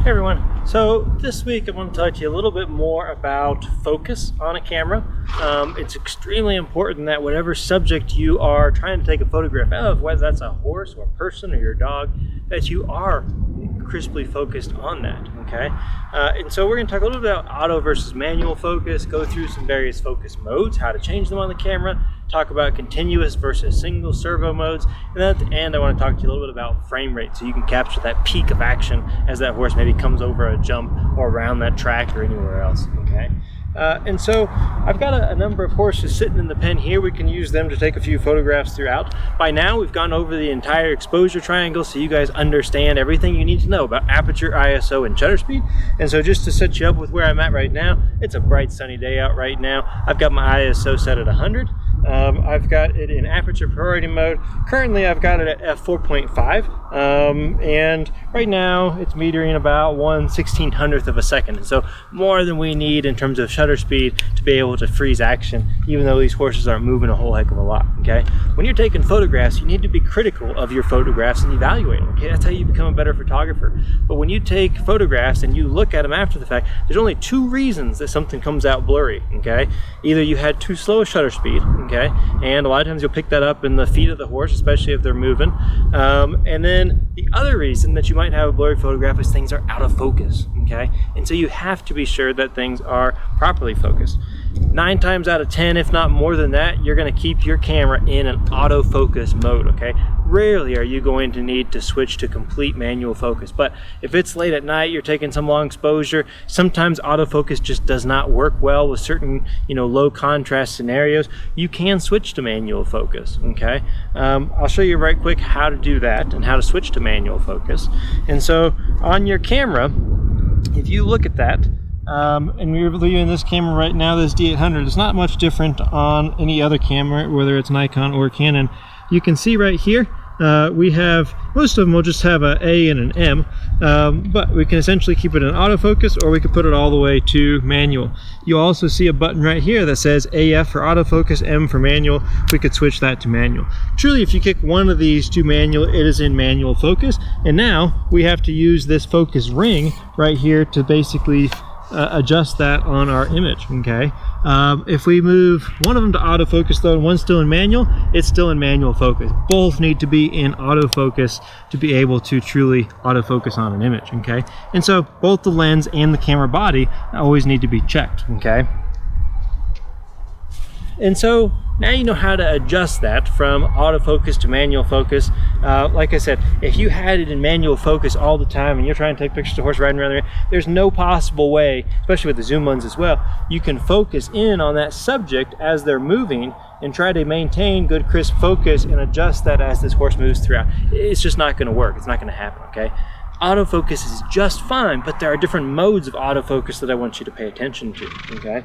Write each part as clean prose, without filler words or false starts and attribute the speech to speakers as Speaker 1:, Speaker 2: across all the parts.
Speaker 1: Hey everyone, so this week I want to talk to you a little bit more about focus on a camera. It's extremely important that whatever subject you are trying to take a photograph of, whether that's a horse or a person or your dog, that you are crisply focused on that, okay? And so we're going to talk a little bit about auto versus manual focus, go through some various focus modes, how to change them on the camera, talk about continuous versus single servo modes, and then at the end I want to talk to you a little bit about frame rate so you can capture that peak of action as that horse maybe comes over a jump or around that track or anywhere else, okay? And so I've got a number of horses sitting in the pen here. We can use them to take a few photographs throughout. By now we've gone over the entire exposure triangle so you guys understand everything you need to know about aperture, ISO, and shutter speed. And so just to set you up with where I'm at right now, it's a bright sunny day out right now. I've got my ISO set at 100. I've got it in aperture priority mode. Currently I've got it at f4.5 and right now it's metering about 1/1600th of a second, and so more than we need in terms of shutter speed to be able to freeze action, even though these horses aren't moving a whole heck of a lot, okay? When you're taking photographs, you need to be critical of your photographs and evaluate them, okay? That's how you become a better photographer. But when you take photographs and you look at them after the fact, there's only two reasons that something comes out blurry, okay? Either you had too slow a shutter speed, okay? And a lot of times you'll pick that up in the feet of the horse, especially if they're moving. And then the other reason that you might have a blurry photograph is things are out of focus, okay? And so you have to be sure that things are properly focused. 9 times out of 10, if not more than that, you're going to keep your camera in an autofocus mode, okay? Rarely are you going to need to switch to complete manual focus, but if it's late at night, you're taking some long exposure, sometimes autofocus just does not work well with certain, low contrast scenarios. You can switch to manual focus, okay? I'll show you right quick how to do that and how to switch to manual focus. And so on your camera, if you look at that, and we're viewing this camera right now, this D800, it's not much different on any other camera, whether it's Nikon or Canon. You can see right here, we have, most of them will just have an A and an M, but we can essentially keep it in autofocus, or we could put it all the way to manual. You'll also see a button right here that says AF for autofocus, M for manual. We could switch that to manual. Truly, if you kick one of these to manual, it is in manual focus, and now we have to use this focus ring right here to basically adjust that on our image, okay? If we move one of them to autofocus though and one's still in manual, it's still in manual focus. Both need to be in autofocus to be able to truly autofocus on an image, okay? And so both the lens and the camera body always need to be checked, okay? And so now you know how to adjust that from autofocus to manual focus. Like I said, if you had it in manual focus all the time and you're trying to take pictures of the horse riding around there, there's no possible way, especially with the zoom lens as well, you can focus in on that subject as they're moving and try to maintain good crisp focus and adjust that as this horse moves throughout. It's just not going to work. It's not going to happen, okay? Autofocus is just fine, but there are different modes of autofocus that I want you to pay attention to, okay?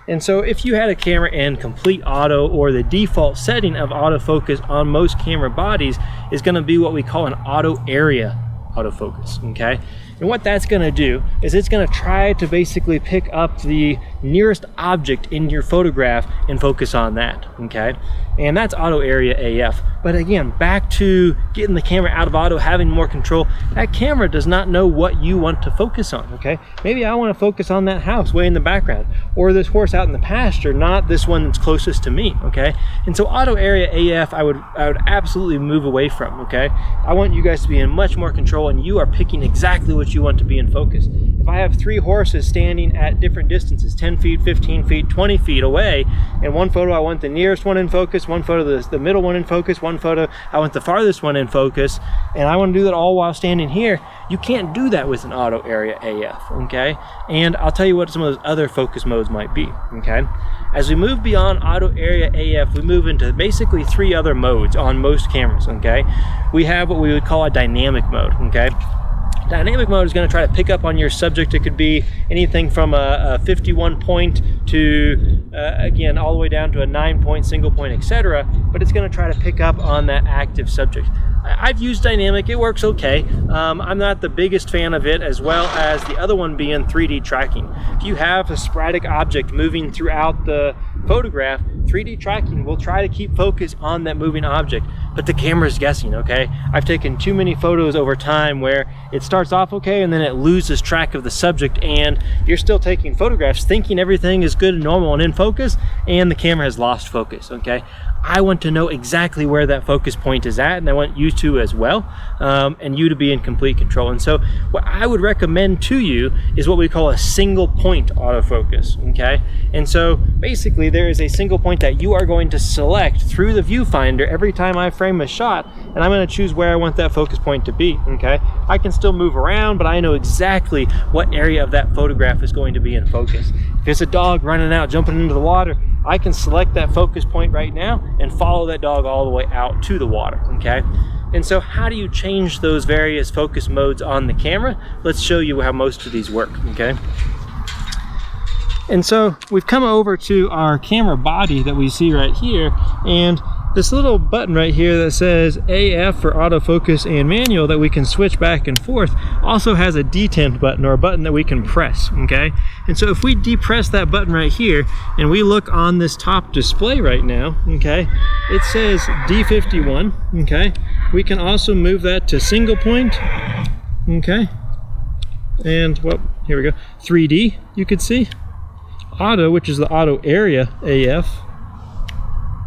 Speaker 1: And so if you had a camera in complete auto, or the default setting of autofocus on most camera bodies is going to be what we call an auto area autofocus, okay? And what that's going to do is it's going to try to basically pick up the nearest object in your photograph and focus on that, okay? And that's auto area AF. But again, back to getting the camera out of auto, having more control, that camera does not know what you want to focus on, okay? Maybe I want to focus on that house way in the background, or this horse out in the pasture, not this one that's closest to me, okay? And so auto area AF, I would absolutely move away from, okay? I want you guys to be in much more control, and you are picking exactly what you want to be in focus. If I have 3 horses standing at different distances, 10 feet, 15 feet, 20 feet away, in one photo I want the nearest one in focus, one photo the middle one in focus, one photo I want the farthest one in focus, and I want to do that all while standing here, you can't do that with an auto area AF, okay? And I'll tell you what some of those other focus modes might be, okay? As we move beyond auto area AF, we move into basically 3 other modes on most cameras, okay? We have what we would call a dynamic mode, okay? Dynamic mode is going to try to pick up on your subject. It could be anything from a 51 point to, again, all the way down to a 9 point, single point, etc. But it's going to try to pick up on that active subject. I've used dynamic, it works okay. I'm not the biggest fan of it, as well as the other one being 3D tracking. If you have a sporadic object moving throughout the photograph, 3D tracking will try to keep focus on that moving object, but the camera's guessing, okay? I've taken too many photos over time where it starts off okay and then it loses track of the subject, and you're still taking photographs thinking everything is good and normal and in focus, and the camera has lost focus, okay? I want to know exactly where that focus point is at, and I want you to as well, and you to be in complete control. And so what I would recommend to you is what we call a single point autofocus, okay? And so basically there is a single point that you are going to select through the viewfinder every time I frame a shot, and I'm going to choose where I want that focus point to be, okay? I can still move around, but I know exactly what area of that photograph is going to be in focus. If it's a dog running out, jumping into the water, I can select that focus point right now and follow that dog all the way out to the water, okay? And so how do you change those various focus modes on the camera? Let's show you how most of these work, okay? And so we've come over to our camera body that we see right here, and this little button right here that says AF for autofocus and manual that we can switch back and forth also has a detent button, or a button that we can press, okay? And so if we depress that button right here and we look on this top display right now, okay, it says D51, okay? We can also move that to single point, okay? And, well, here we go, 3D, you could see. Auto, which is the auto area AF,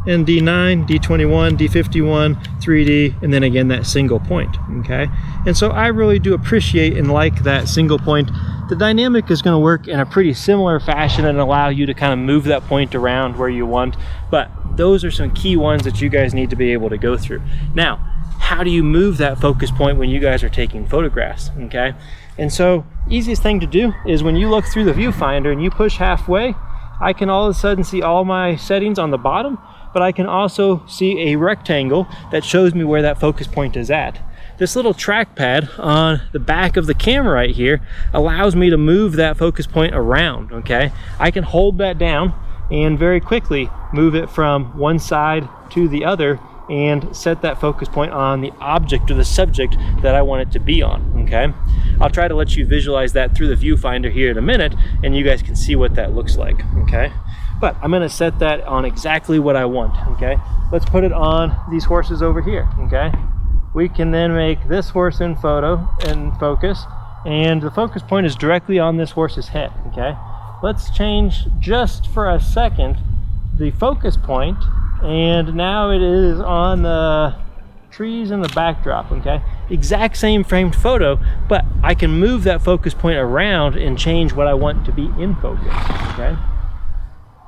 Speaker 1: and D9, D21, D51, 3D, and then again that single point, okay? And so I really do appreciate and like that single point. The dynamic is going to work in a pretty similar fashion and allow you to kind of move that point around where you want, but those are some key ones that you guys need to be able to go through. Now, how do you move that focus point when you guys are taking photographs, okay? And so easiest thing to do is when you look through the viewfinder and you push halfway, I can all of a sudden see all my settings on the bottom, but I can also see a rectangle that shows me where that focus point is at. This little trackpad on the back of the camera right here allows me to move that focus point around, okay? I can hold that down and very quickly move it from one side to the other and set that focus point on the object or the subject that I want it to be on, okay? I'll try to let you visualize that through the viewfinder here in a minute, and you guys can see what that looks like, okay? But I'm gonna set that on exactly what I want, okay? Let's put it on these horses over here, okay? We can then make this horse in focus, and the focus point is directly on this horse's head, okay? Let's change just for a second the focus point, and now it is on the trees in the backdrop, okay? Exact same framed photo, but I can move that focus point around and change what I want to be in focus, okay?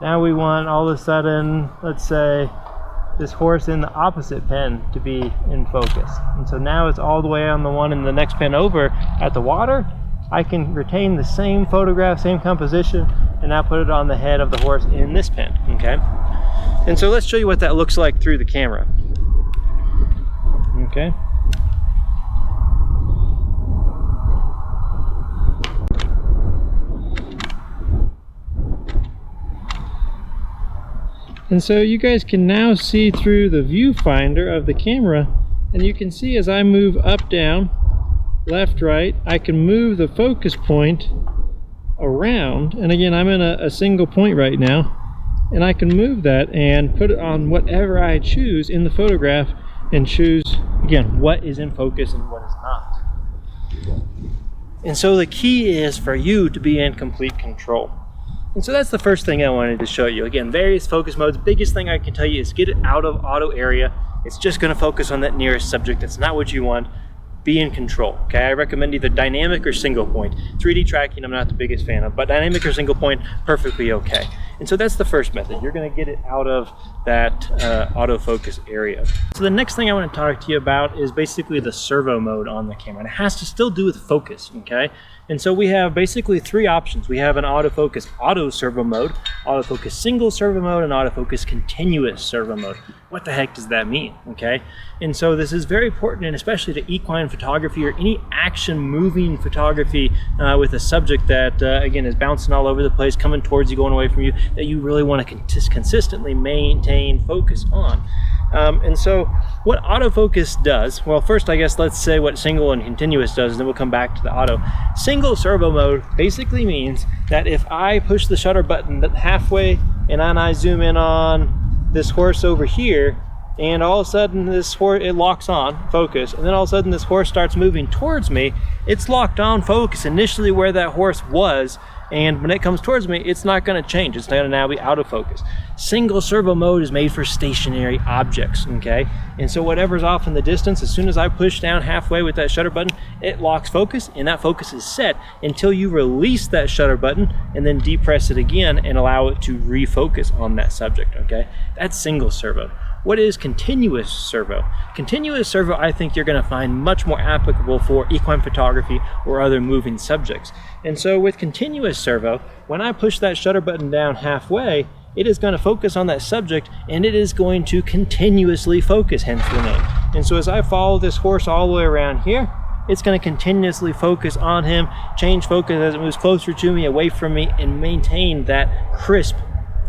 Speaker 1: Now we want all of a sudden, let's say, this horse in the opposite pen to be in focus. And so now it's all the way on the one in the next pen over at the water. I can retain the same photograph, same composition, and now put it on the head of the horse in this pen, okay? And so let's show you what that looks like through the camera. Okay. And so you guys can now see through the viewfinder of the camera, and you can see as I move up, down, left, right, I can move the focus point around. And again, I'm in a single point right now, and I can move that and put it on whatever I choose in the photograph and choose, again, what is in focus and what is not. And so the key is for you to be in complete control. And so that's the first thing I wanted to show you. Again, various focus modes. Biggest thing I can tell you is get it out of auto area. It's just going to focus on that nearest subject. That's not what you want. Be in control, okay? I recommend either dynamic or single point. 3D tracking I'm not the biggest fan of, but dynamic or single point, perfectly okay. And so that's the first method. You're gonna get it out of that autofocus area. So the next thing I wanna talk to you about is basically the servo mode on the camera. And it has to still do with focus, okay? And so we have basically three options. We have an autofocus auto servo mode, autofocus single servo mode, and autofocus continuous servo mode. What the heck does that mean, okay? And so this is very important, and especially to equine photography or any action moving photography with a subject that, again, is bouncing all over the place, coming towards you, going away from you, that you really want to consistently maintain focus on. And so what autofocus does, well, first I guess let's say what single and continuous does, and then we'll come back to the auto. Single servo mode basically means that if I push the shutter button halfway and then I zoom in on this horse over here, and all of a sudden this horse, it locks on focus, and then all of a sudden this horse starts moving towards me, it's locked on focus initially where that horse was, and when it comes towards me, it's not going to change. It's going to now be out of focus. Single servo mode is made for stationary objects, okay? And so whatever's off in the distance, as soon as I push down halfway with that shutter button, it locks focus, and that focus is set until you release that shutter button and then depress it again and allow it to refocus on that subject, okay? That's single servo. What is continuous servo? Continuous servo, I think you're going to find much more applicable for equine photography or other moving subjects. And so with continuous servo, when I push that shutter button down halfway, it is going to focus on that subject, and it is going to continuously focus, hence the name. And so as I follow this horse all the way around here, it's going to continuously focus on him, change focus as it moves closer to me, away from me, and maintain that crisp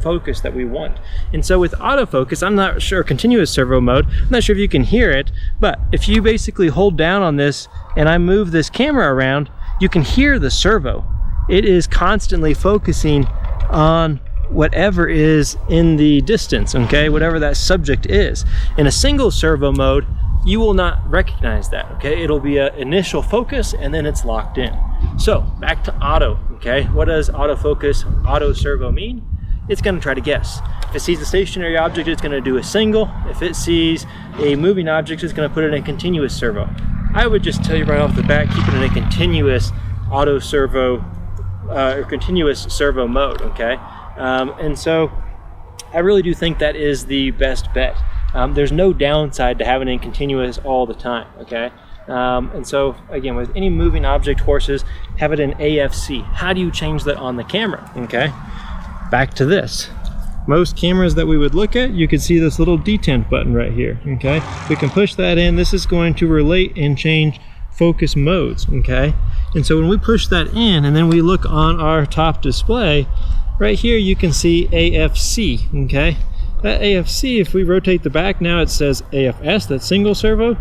Speaker 1: focus that we want. And so with autofocus, I'm not sure, continuous servo mode, I'm not sure if you can hear it, but if you basically hold down on this and I move this camera around, you can hear the servo. It is constantly focusing on whatever is in the distance, okay, whatever that subject is. In a single servo mode, you will not recognize that, okay? It'll be an initial focus and then it's locked in. So back to auto, okay? What does autofocus, auto servo mean? It's going to try to guess. If it sees a stationary object, it's going to do a single. If it sees a moving object, it's going to put it in a continuous servo. I would just tell you right off the bat, keep it in a continuous auto servo or continuous servo mode, okay? And so I really do think that is the best bet. There's no downside to having it in continuous all the time, okay? And so again, with any moving object horses, have it in AFC. How do you change that on the camera, okay? Back to this. Most cameras that we would look at, you could see this little detent button right here, okay? We can push that in. This is going to relate and change focus modes, okay? And so when we push that in and then we look on our top display, right here you can see AFC, okay? That AFC, if we rotate the back now, it says AFS, that's single servo.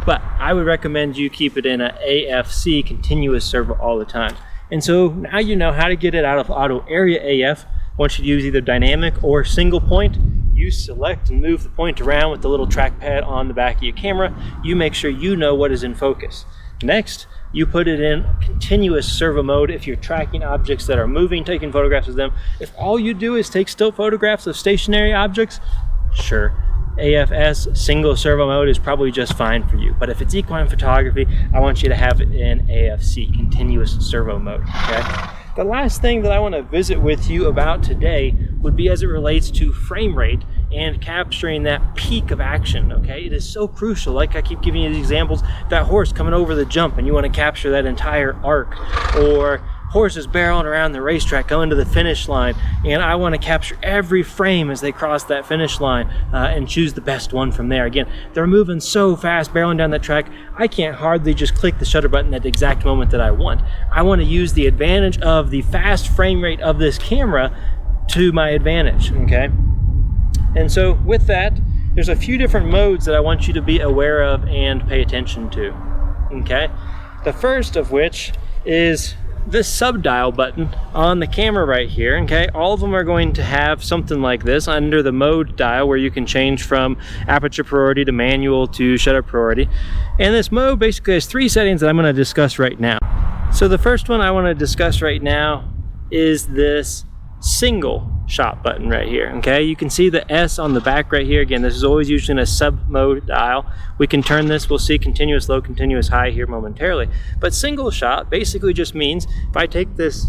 Speaker 1: But I would recommend you keep it in an AFC, continuous servo, all the time. And so now you know how to get it out of auto area AF. Once you use either dynamic or single point, you select and move the point around with the little trackpad on the back of your camera. You make sure you know what is in focus. Next, you put it in continuous servo mode if you're tracking objects that are moving, taking photographs of them. If all you do is take still photographs of stationary objects, sure, AFS single servo mode is probably just fine for you. But if it's equine photography, I want you to have it in AFC, continuous servo mode, okay? The last thing that I want to visit with you about today would be as it relates to frame rate and capturing that peak of action, okay? It is so crucial. Like I keep giving you the examples, that horse coming over the jump and you want to capture that entire arc, or horses barreling around the racetrack going to the finish line, and I want to capture every frame as they cross that finish line and choose the best one from there. Again, they're moving so fast, barreling down that track, I can't hardly just click the shutter button at the exact moment that I want. I want to use the advantage of the fast frame rate of this camera to my advantage, okay? And so with that, there's a few different modes that I want you to be aware of and pay attention to, okay? The first of which is this sub-dial button on the camera right here, okay? All of them are going to have something like this under the mode dial, where you can change from aperture priority to manual to shutter priority. And this mode basically has three settings that I'm going to discuss right now. So the first one I want to discuss right now is this single shot button right here, okay? You can see the S on the back right here. Again, this is always usually in a sub mode dial. We can turn this, we'll see continuous low, continuous high here momentarily. But single shot basically just means if I take this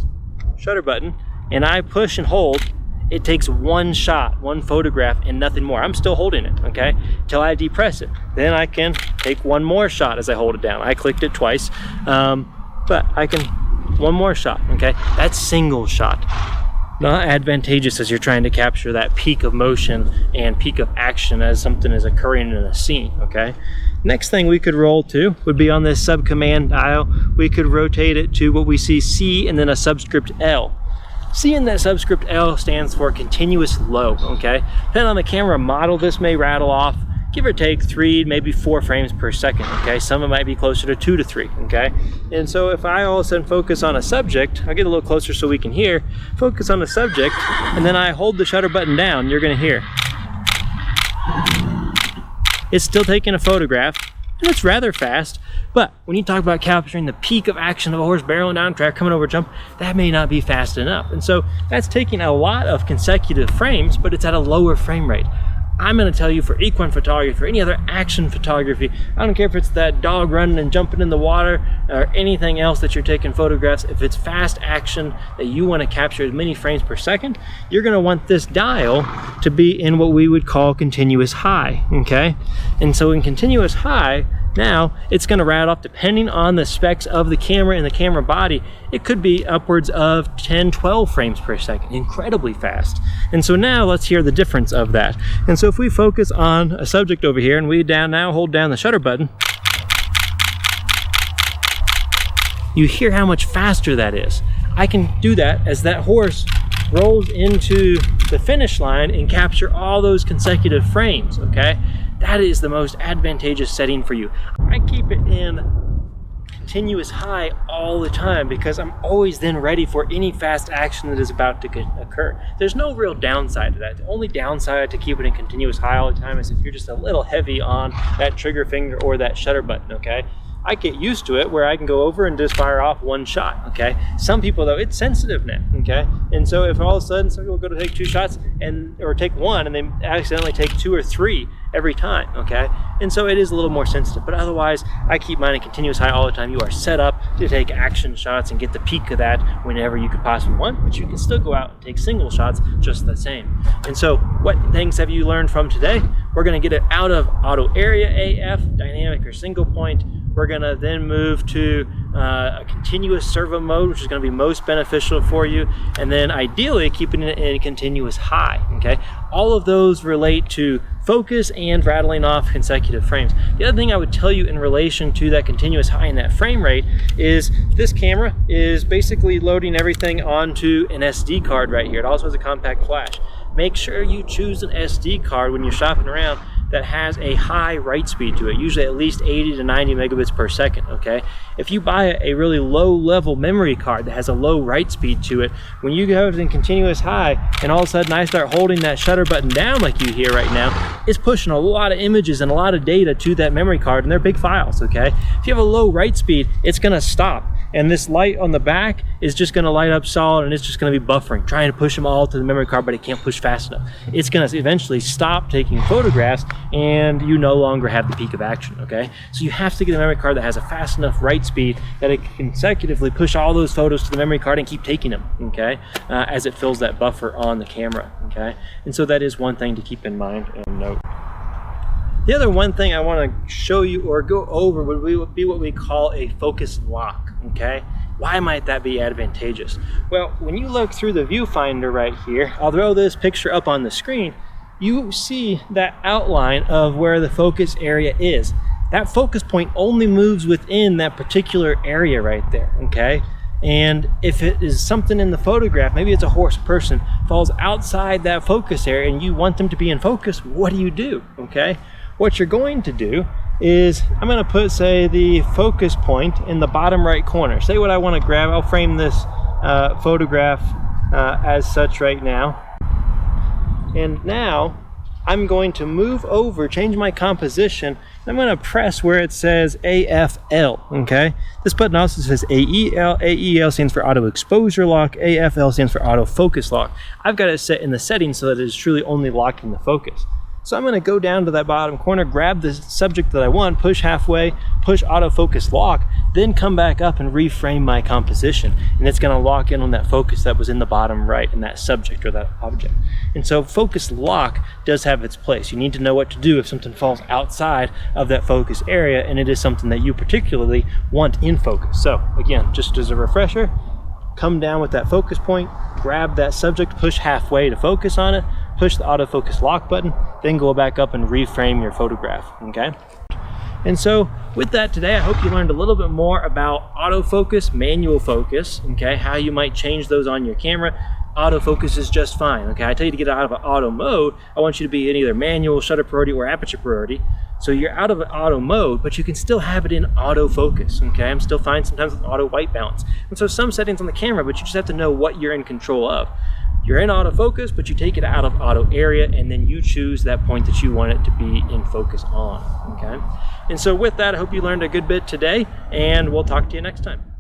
Speaker 1: shutter button and I push and hold, it takes one shot, one photograph, and nothing more. I'm still holding it, okay, till I depress it. Then I can take one more shot as I hold it down. I clicked it twice, but I can, one more shot, okay? That's single shot. Not advantageous as you're trying to capture that peak of motion and peak of action as something is occurring in a scene, okay? Next thing we could roll to would be on this sub command dial. We could rotate it to what we see C and then a subscript L. C in that subscript L stands for continuous low, okay? Depending on the camera model, this may rattle off give or take 3, maybe 4 frames per second, okay? Some of it might be closer to 2 to 3, okay? And so if I all of a sudden focus on a subject, I'll get a little closer so we can hear, focus on a subject, and then I hold the shutter button down, you're gonna hear. It's still taking a photograph, and it's rather fast, but when you talk about capturing the peak of action of a horse barreling down track, coming over a jump, that may not be fast enough. And so that's taking a lot of consecutive frames, but it's at a lower frame rate. I'm going to tell you, for equine photography, for any other action photography, I don't care if it's that dog running and jumping in the water or anything else that you're taking photographs, if it's fast action that you want to capture as many frames per second, you're going to want this dial to be in what we would call continuous high, okay? And so in continuous high, now it's going to rattle off, depending on the specs of the camera and the camera body, it could be upwards of 10, 12 frames per second, incredibly fast. And so now let's hear the difference of that. And so if we focus on a subject over here and we now hold down the shutter button, you hear how much faster that is. I can do that as that horse rolls into the finish line and capture all those consecutive frames, okay? That is the most advantageous setting for you. I keep it in continuous high all the time because I'm always then ready for any fast action that is about to occur. There's no real downside to that. The only downside to keep it in continuous high all the time is if you're just a little heavy on that trigger finger or that shutter button, okay? I get used to it where I can go over and just fire off one shot, okay? Some people though, it's sensitive now, okay? And so if all of a sudden some people go to take 2 shots or take 1 and they accidentally take 2 or 3 every time, okay? And so it is a little more sensitive, but otherwise I keep mine in continuous high all the time. You are set up to take action shots and get the peak of that whenever you could possibly want, but you can still go out and take single shots just the same. And so what things have you learned from today? We're gonna get it out of auto area AF, dynamic or single point. We're gonna then move to a continuous servo mode, which is gonna be most beneficial for you. And then ideally keeping it in continuous high, okay? All of those relate to focus and rattling off consecutive frames. The other thing I would tell you in relation to that continuous high and that frame rate is this camera is basically loading everything onto an SD card right here. It also has a compact flash. Make sure you choose an SD card when you're shopping around that has a high write speed to it, usually at least 80 to 90 megabits per second, okay? If you buy a really low level memory card that has a low write speed to it, when you go in continuous high and all of a sudden I start holding that shutter button down like you hear right now, it's pushing a lot of images and a lot of data to that memory card, and they're big files, okay? If you have a low write speed, it's gonna stop. And this light on the back is just gonna light up solid, and it's just gonna be buffering, trying to push them all to the memory card, but it can't push fast enough. It's gonna eventually stop taking photographs, and you no longer have the peak of action, okay? So you have to get a memory card that has a fast enough write speed that it can consecutively push all those photos to the memory card and keep taking them, okay? As it fills that buffer on the camera, okay? And so that is one thing to keep in mind and note. The other one thing I want to show you or go over would be what we call a focus lock, okay? Why might that be advantageous? Well, when you look through the viewfinder right here, I'll throw this picture up on the screen, you see that outline of where the focus area is. That focus point only moves within that particular area right there, okay? And if it is something in the photograph, maybe it's a horse, person, falls outside that focus area and you want them to be in focus, what do? Okay? What you're going to do is, I'm going to put, say, the focus point in the bottom right corner. Say what I want to grab. I'll frame this photograph as such right now. And now I'm going to move over, change my composition. I'm going to press where it says AFL, okay? This button also says AEL. AEL stands for auto exposure lock. AFL stands for auto focus lock. I've got it set in the settings so that it is truly only locking the focus. So I'm going to go down to that bottom corner, grab the subject that I want, push halfway, push autofocus lock, then come back up and reframe my composition. And it's going to lock in on that focus that was in the bottom right in that subject or that object. And so focus lock does have its place. You need to know what to do if something falls outside of that focus area and it is something that you particularly want in focus. So again, just as a refresher, come down with that focus point, grab that subject, push halfway to focus on it, push the autofocus lock button, then go back up and reframe your photograph, okay? And so with that today, I hope you learned a little bit more about autofocus, manual focus, okay? How you might change those on your camera. autofocus is just fine. Okay, I tell you to get out of an auto mode, I want you to be in either manual, shutter priority, or aperture priority. So you're out of auto mode, but you can still have it in autofocus, okay? I'm still fine sometimes with auto white balance. And so some settings on the camera, but you just have to know what you're in control of. You're in autofocus, but you take it out of auto area, and then you choose that point that you want it to be in focus on, okay? And so with that, I hope you learned a good bit today, and we'll talk to you next time.